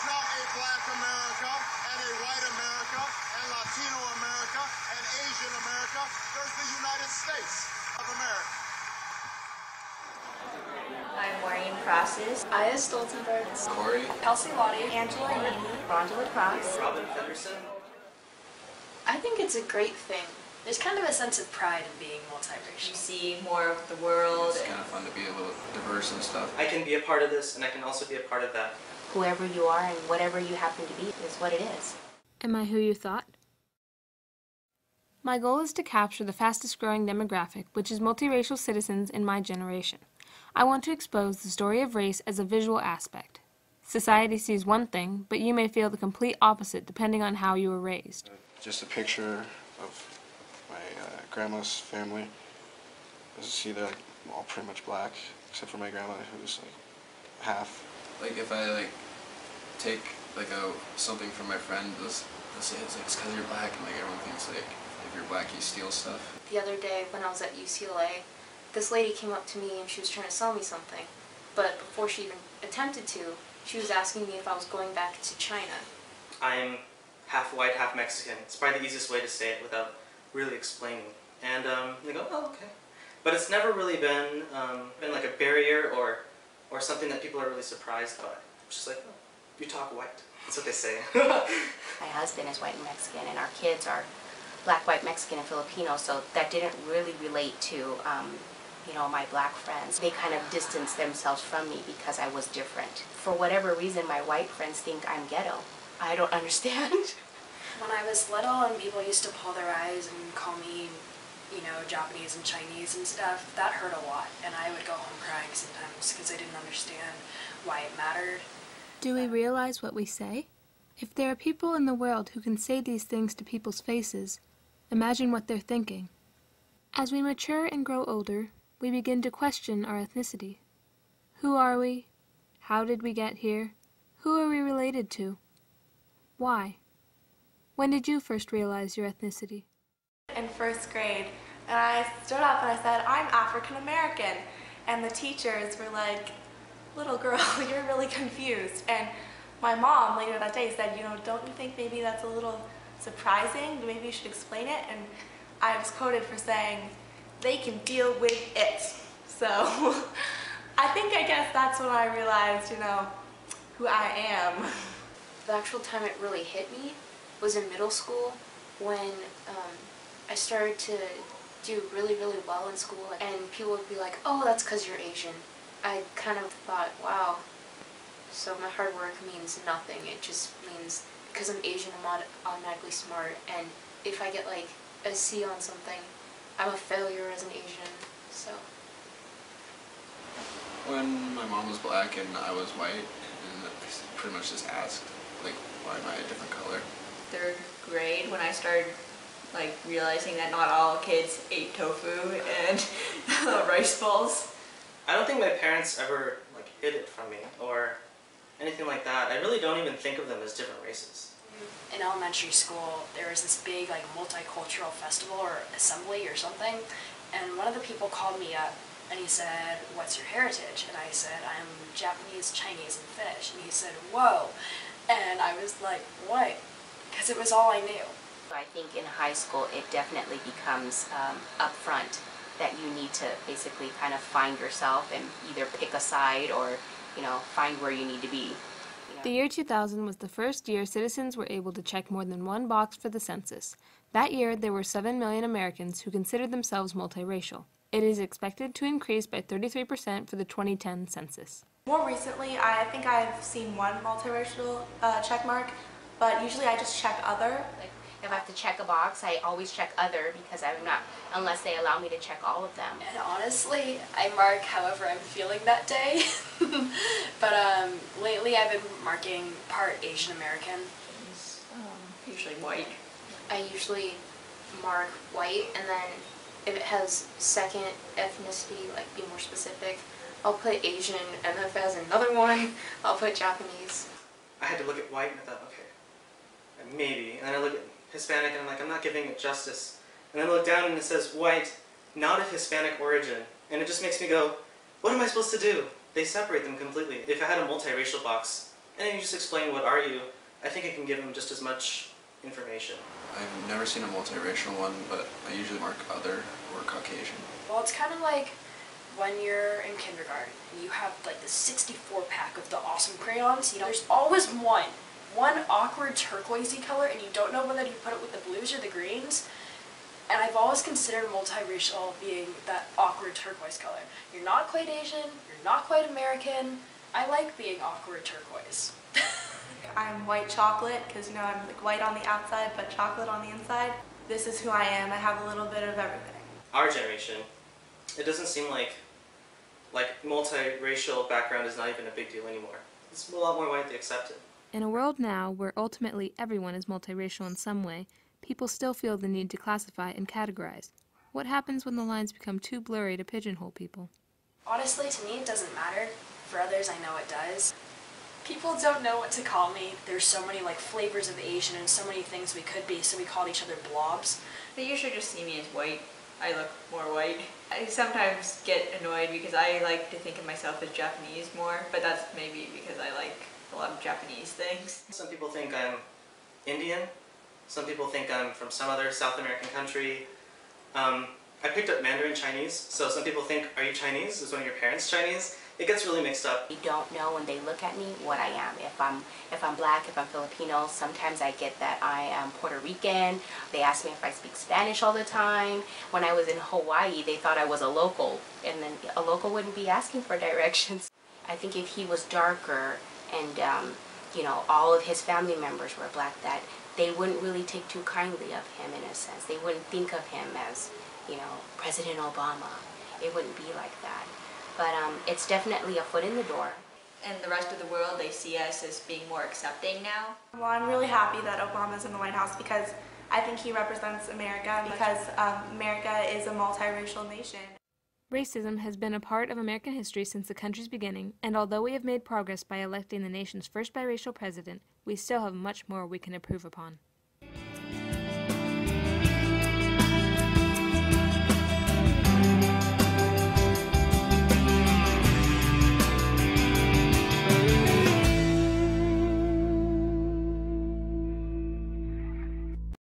There's not a Black America and a white America and Latino America and Asian America. There's the United States of America. I'm Maureen Crosses. Aya Stoltenberg. Corey. Kelsey Lottie. Angela Amy. Rhonda LaCrosse. Robin Fenderson. I think it's a great thing. There's kind of a sense of pride in being multiracial. You see more of the world. It's kind of fun to be a little diverse and stuff. I can be a part of this, and I can also be a part of that. Whoever you are and whatever you happen to be is what it is. Am I who you thought? My goal is to capture the fastest growing demographic, which is multiracial citizens in my generation. I want to expose the story of race as a visual aspect. Society sees one thing, but you may feel the complete opposite depending on how you were raised. Just a picture of my grandma's family. As you see, they're all pretty much black, except for my grandma, who's like half. Like if I take something from my friend, they'll say it's because you're black, and everyone thinks if you're black you steal stuff. The other day when I was at UCLA, this lady came up to me and she was trying to sell me something, but before she even attempted to, she was asking me if I was going back to China. I'm half white, half Mexican. It's probably the easiest way to say it without really explaining. And they go, oh, okay. But it's never really been like a barrier or something that people are really surprised by. It's just like, oh, you talk white. That's what they say. My husband is white and Mexican, and our kids are black, white, Mexican, and Filipino, so that didn't really relate to my black friends. They kind of distanced themselves from me because I was different. For whatever reason, my white friends think I'm ghetto. I don't understand. When I was little and people used to pull their eyes and call me, Japanese and Chinese and stuff, that hurt a lot. And I would go home crying sometimes because I didn't understand why it mattered. Do we realize what we say? If there are people in the world who can say these things to people's faces, imagine what they're thinking. As we mature and grow older, we begin to question our ethnicity. Who are we? How did we get here? Who are we related to? Why? When did you first realize your ethnicity? In first grade, and I stood up and I said, I'm African American. And the teachers were like, little girl, you're really confused. And my mom later that day said, don't you think maybe that's a little surprising? Maybe you should explain it. And I was quoted for saying, they can deal with it. So I guess that's when I realized, who I am. The actual time it really hit me was in middle school when I started to do really, really well in school, and people would be like, oh, that's because you're Asian. I kind of thought, wow, so my hard work means nothing. It just means because I'm Asian, I'm automatically smart, and if I get like a C on something, I'm a failure as an Asian, so. When my mom was black and I was white, and pretty much just asked, why am I a different color? Third grade, when I started realizing that not all kids ate tofu and rice balls. I don't think my parents ever hid it from me or anything like that. I really don't even think of them as different races. In elementary school, there was this big multicultural festival or assembly or something, and one of the people called me up and he said, what's your heritage? And I said, I'm Japanese, Chinese, and Finnish. And he said, whoa. And I was like, what? Because it was all I knew. I think in high school it definitely becomes upfront that you need to basically kind of find yourself and either pick a side or, find where you need to be. The year 2000 was the first year citizens were able to check more than one box for the census. That year, there were 7 million Americans who considered themselves multiracial. It is expected to increase by 33% for the 2010 census. More recently, I think I've seen one multiracial check mark, but usually I just check other. If I have to check a box, I always check other because I'm not, unless they allow me to check all of them. And honestly, I mark however I'm feeling that day. But lately I've been marking part Asian American. Usually white. I usually mark white, and then if it has second ethnicity, be more specific, I'll put Asian, and then if it has another one, I'll put Japanese. I had to look at white and I thought, okay, maybe. And then I look at Hispanic and I'm like, I'm not giving it justice. And then I look down and it says white, not of Hispanic origin. And it just makes me go, what am I supposed to do? They separate them completely. If I had a multiracial box And then you just explain what are you. I think it can give them just as much information. I've never seen a multiracial one, but I usually mark other or Caucasian. Well, it's kind of like when you're in kindergarten and you have like the 64 pack of the awesome crayons. You know, there's always one awkward turquoisey color, and you don't know whether you put it with the blues or the greens. And I've always considered multiracial being that awkward turquoise color. You're not quite Asian, you're not quite American. I like being awkward turquoise. I'm white chocolate because, you know, I'm like white on the outside but chocolate on the inside. This is who I am. I have a little bit of everything. Our generation, it doesn't seem like multiracial background is not even a big deal anymore. It's a lot more widely accepted. In a world now where ultimately everyone is multiracial in some way, people still feel the need to classify and categorize. What happens when the lines become too blurry to pigeonhole people? Honestly, to me it doesn't matter. For others, I know it does. People don't know what to call me. There's so many like flavors of Asian and so many things we could be, so we called each other blobs. They usually just see me as white. I look more white. I sometimes get annoyed because I like to think of myself as Japanese more, but that's maybe because I like a lot of Japanese things. Some people think I'm Indian. Some people think I'm from some other South American country. I picked up Mandarin Chinese, so some people think, are you Chinese? Is one of your parents Chinese? It gets really mixed up. They don't know when they look at me what I am. If I'm black, if I'm Filipino, sometimes I get that I am Puerto Rican. They ask me if I speak Spanish all the time. When I was in Hawaii, they thought I was a local, and then a local wouldn't be asking for directions. I think if he was darker and you know, all of his family members were black, that they wouldn't really take too kindly of him in a sense. They wouldn't think of him as, you know, President Obama. It wouldn't be like that. But it's definitely a foot in the door. And the rest of the world, they see us as being more accepting now. Well, I'm really happy that Obama's in the White House because I think he represents America, because America is a multiracial nation. Racism has been a part of American history since the country's beginning, and although we have made progress by electing the nation's first biracial president, we still have much more we can improve upon.